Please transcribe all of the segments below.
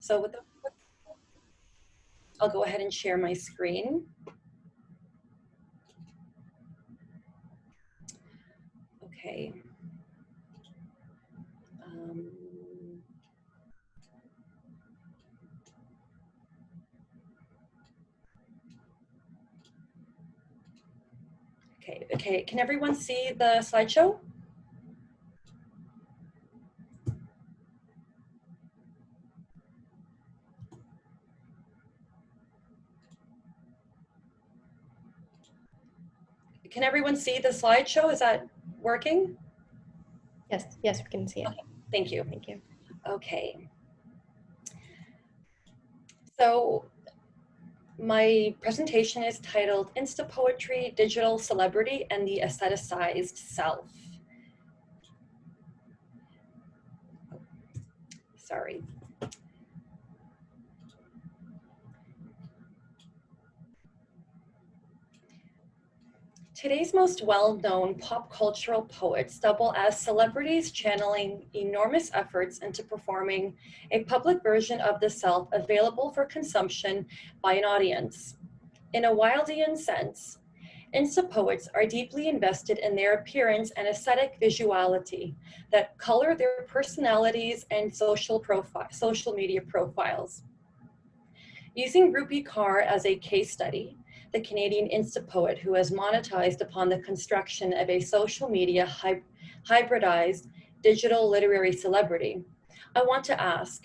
So I'll go ahead and share my screen. Okay. Okay, can everyone see the slideshow? Can everyone see the slideshow? Is that working? Yes, we can see it. Okay, thank you. Thank you. Okay. So my presentation is titled Insta Poetry, Digital Celebrity, and the Aestheticized Self. Sorry. Today's most well-known pop cultural poets double as celebrities channeling enormous efforts into performing a public version of the self available for consumption by an audience. In a Wildian sense, Insta poets are deeply invested in their appearance and aesthetic visuality that color their personalities and social media profiles. Using Rupi Kaur as a case study, the Canadian Insta poet who has monetized upon the construction of a social media hybridized digital literary celebrity, I want to ask,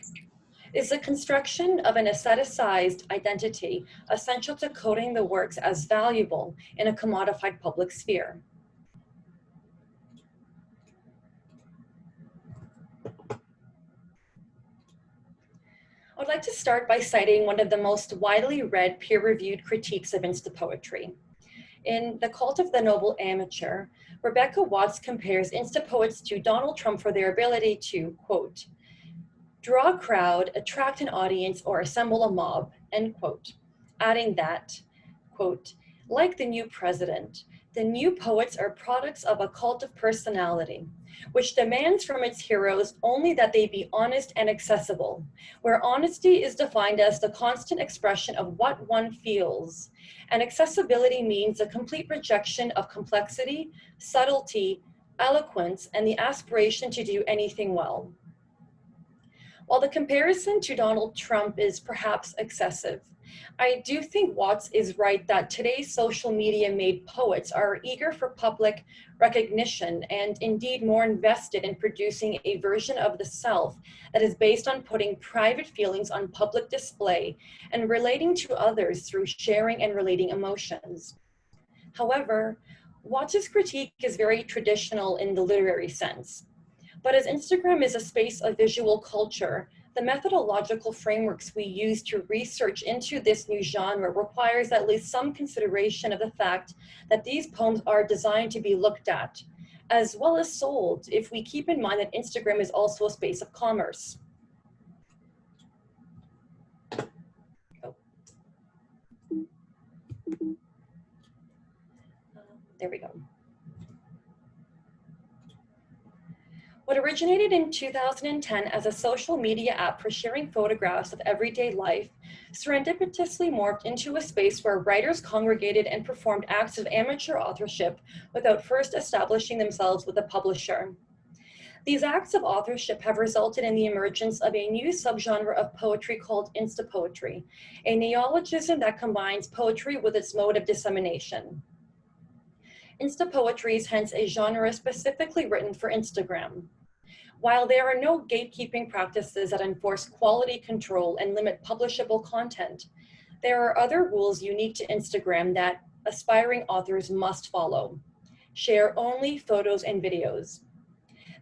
is the construction of an aestheticized identity essential to coding the works as valuable in a commodified public sphere? I would like to start by citing one of the most widely read peer-reviewed critiques of Insta poetry. In The Cult of the Noble Amateur, Rebecca Watts compares Insta poets to Donald Trump for their ability to, quote, draw a crowd, attract an audience, or assemble a mob, end quote, adding that, quote, like the new president, the new poets are products of a cult of personality, which demands from its heroes only that they be honest and accessible, where honesty is defined as the constant expression of what one feels, and accessibility means a complete rejection of complexity, subtlety, eloquence, and the aspiration to do anything well. While the comparison to Donald Trump is perhaps excessive, I do think Watts is right that today's social media-made poets are eager for public recognition and indeed more invested in producing a version of the self that is based on putting private feelings on public display and relating to others through sharing and relating emotions. However, Watts' critique is very traditional in the literary sense. But as Instagram is a space of visual culture, the methodological frameworks we use to research into this new genre requires at least some consideration of the fact that these poems are designed to be looked at, as well as sold, if we keep in mind that Instagram is also a space of commerce. There we go. What originated in 2010 as a social media app for sharing photographs of everyday life serendipitously morphed into a space where writers congregated and performed acts of amateur authorship without first establishing themselves with a publisher. These acts of authorship have resulted in the emergence of a new subgenre of poetry called Insta Poetry, a neologism that combines poetry with its mode of dissemination. Insta poetry is hence a genre specifically written for Instagram. While there are no gatekeeping practices that enforce quality control and limit publishable content, there are other rules unique to Instagram that aspiring authors must follow. Share only photos and videos.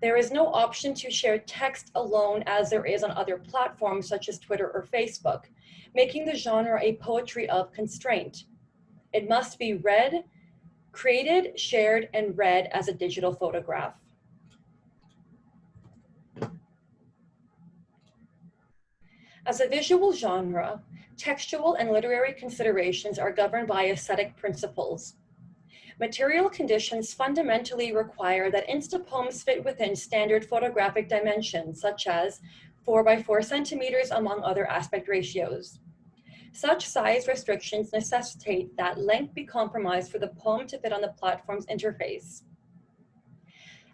There is no option to share text alone as there is on other platforms such as Twitter or Facebook, making the genre a poetry of constraint. It must be read, created, shared, and read as a digital photograph. As a visual genre, textual and literary considerations are governed by aesthetic principles. Material conditions fundamentally require that Insta poems fit within standard photographic dimensions, such as 4 by 4 centimeters, among other aspect ratios. Such size restrictions necessitate that length be compromised for the poem to fit on the platform's interface.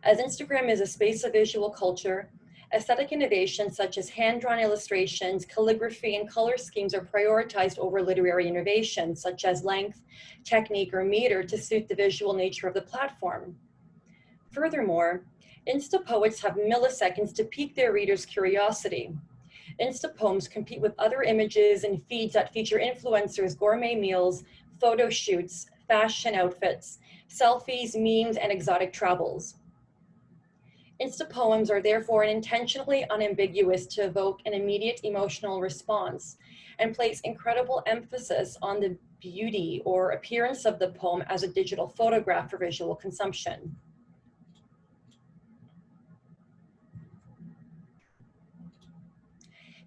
As Instagram is a space of visual culture, aesthetic innovations such as hand-drawn illustrations, calligraphy, and color schemes are prioritized over literary innovations such as length, technique, or meter to suit the visual nature of the platform. Furthermore, Insta poets have milliseconds to pique their readers' curiosity. Insta poems compete with other images and feeds that feature influencers' gourmet meals, photo shoots, fashion outfits, selfies, memes, and exotic travels. Insta poems are therefore intentionally unambiguous to evoke an immediate emotional response and place incredible emphasis on the beauty or appearance of the poem as a digital photograph for visual consumption.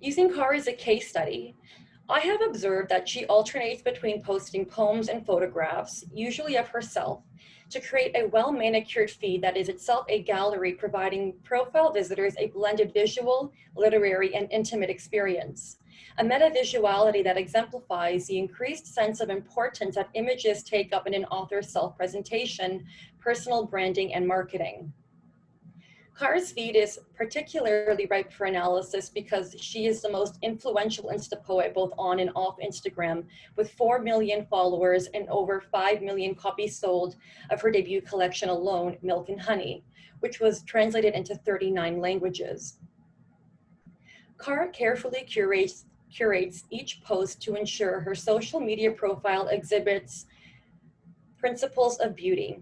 Using Cara as a case study, I have observed that she alternates between posting poems and photographs, usually of herself, to create a well-manicured feed that is itself a gallery, providing profile visitors a blended visual, literary, and intimate experience. A meta-visuality that exemplifies the increased sense of importance that images take up in an author's self-presentation, personal branding, and marketing. Cara's feed is particularly ripe for analysis because she is the most influential Insta poet both on and off Instagram, with 4 million followers and over 5 million copies sold of her debut collection alone, Milk and Honey, which was translated into 39 languages. Cara carefully curates each post to ensure her social media profile exhibits principles of beauty.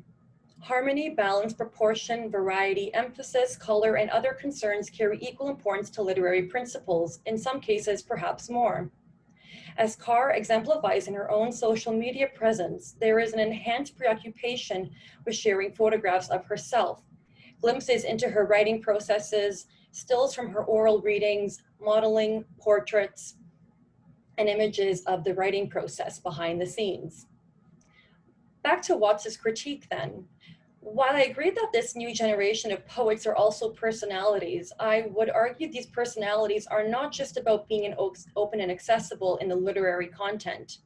Harmony, balance, proportion, variety, emphasis, color, and other concerns carry equal importance to literary principles, in some cases perhaps more. As Cara exemplifies in her own social media presence, there is an enhanced preoccupation with sharing photographs of herself, glimpses into her writing processes, stills from her oral readings, modeling, portraits, and images of the writing process behind the scenes. Back to Watts's critique then. While I agree that this new generation of poets are also personalities, I would argue these personalities are not just about being open and accessible in the literary content.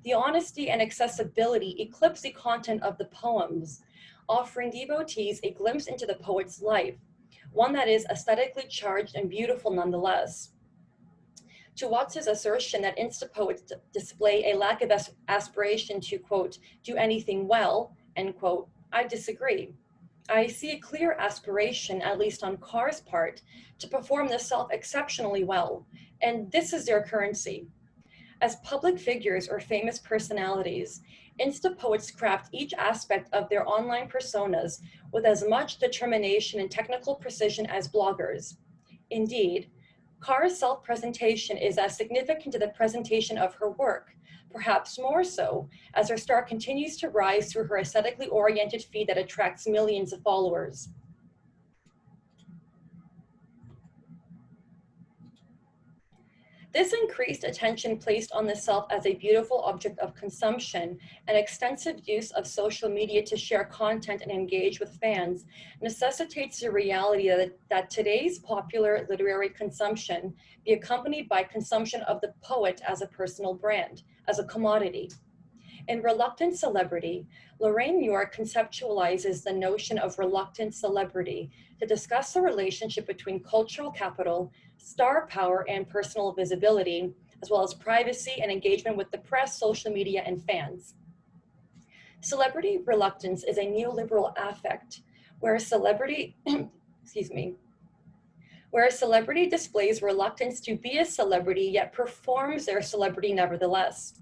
The honesty and accessibility eclipse the content of the poems, offering devotees a glimpse into the poet's life, one that is aesthetically charged and beautiful nonetheless. To Watts's assertion that Insta poets display a lack of aspiration to, quote, do anything well, end quote, I disagree. I see a clear aspiration, at least on Cara's part, to perform the self exceptionally well, and this is their currency. As public figures or famous personalities, Insta poets craft each aspect of their online personas with as much determination and technical precision as bloggers. Indeed, Cara's self-presentation is as significant to the presentation of her work, perhaps more so, as her star continues to rise through her aesthetically oriented feed that attracts millions of followers. This increased attention placed on the self as a beautiful object of consumption and extensive use of social media to share content and engage with fans necessitates the reality that today's popular literary consumption be accompanied by consumption of the poet as a personal brand, as a commodity. In Reluctant Celebrity, Lorraine York conceptualizes the notion of reluctant celebrity to discuss the relationship between cultural capital, star power, and personal visibility, as well as privacy and engagement with the press, social media, and fans. Celebrity reluctance is a neoliberal affect where a celebrity, where a celebrity displays reluctance to be a celebrity yet performs their celebrity nevertheless.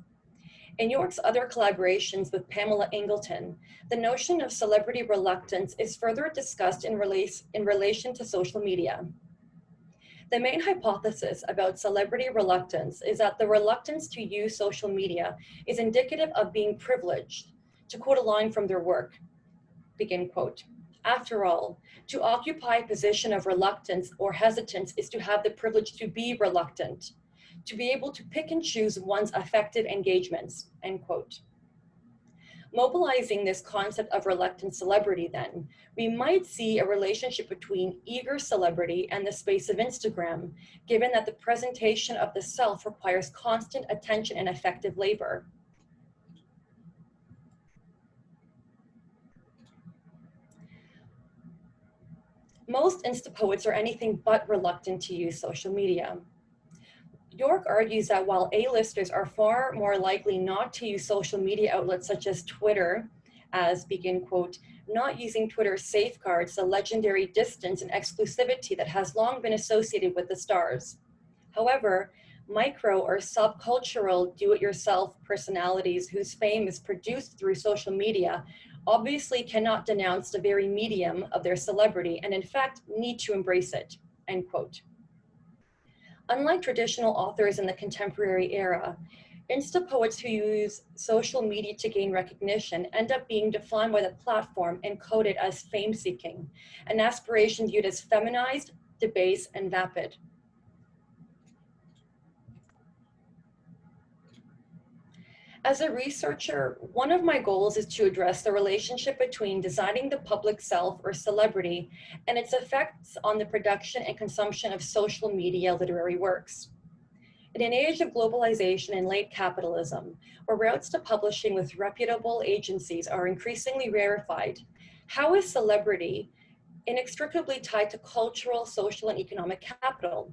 In York's other collaborations with Pamela Ingleton, the notion of celebrity reluctance is further discussed in relation to social media. The main hypothesis about celebrity reluctance is that the reluctance to use social media is indicative of being privileged. To quote a line from their work, begin quote, after all, to occupy a position of reluctance or hesitance is to have the privilege to be reluctant, to be able to pick and choose one's affective engagements, end quote. Mobilizing this concept of reluctant celebrity then, we might see a relationship between eager celebrity and the space of Instagram, given that the presentation of the self requires constant attention and effective labor. Most Insta poets are anything but reluctant to use social media. York argues that while A-listers are far more likely not to use social media outlets such as Twitter, as begin quote, not using Twitter safeguards the legendary distance and exclusivity that has long been associated with the stars. However, micro or subcultural do-it-yourself personalities whose fame is produced through social media obviously cannot denounce the very medium of their celebrity and in fact need to embrace it, end quote. Unlike traditional authors in the contemporary era, Insta poets who use social media to gain recognition end up being defined by the platform and coded as fame-seeking, an aspiration viewed as feminized, debased, and vapid. As a researcher, one of my goals is to address the relationship between designing the public self or celebrity and its effects on the production and consumption of social media literary works. In an age of globalization and late capitalism, where routes to publishing with reputable agencies are increasingly rarefied, how is celebrity inextricably tied to cultural, social, and economic capital?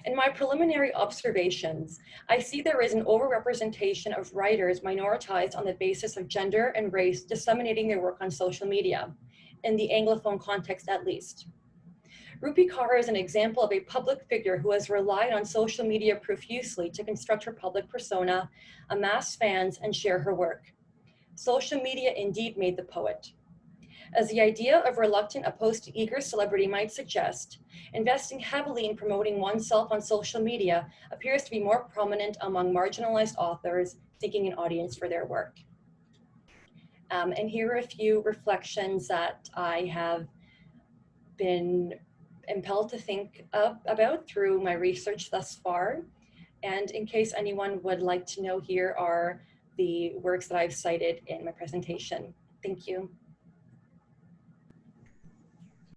In my preliminary observations, I see there is an overrepresentation of writers minoritized on the basis of gender and race disseminating their work on social media, in the Anglophone context at least. Rupi Kaur is an example of a public figure who has relied on social media profusely to construct her public persona, amass fans, and share her work. Social media indeed made the poet. As the idea of reluctant opposed to eager celebrity might suggest, investing heavily in promoting oneself on social media appears to be more prominent among marginalized authors seeking an audience for their work. And here are a few reflections that I have been impelled to think about through my research thus far. And in case anyone would like to know, here are the works that I've cited in my presentation. Thank you.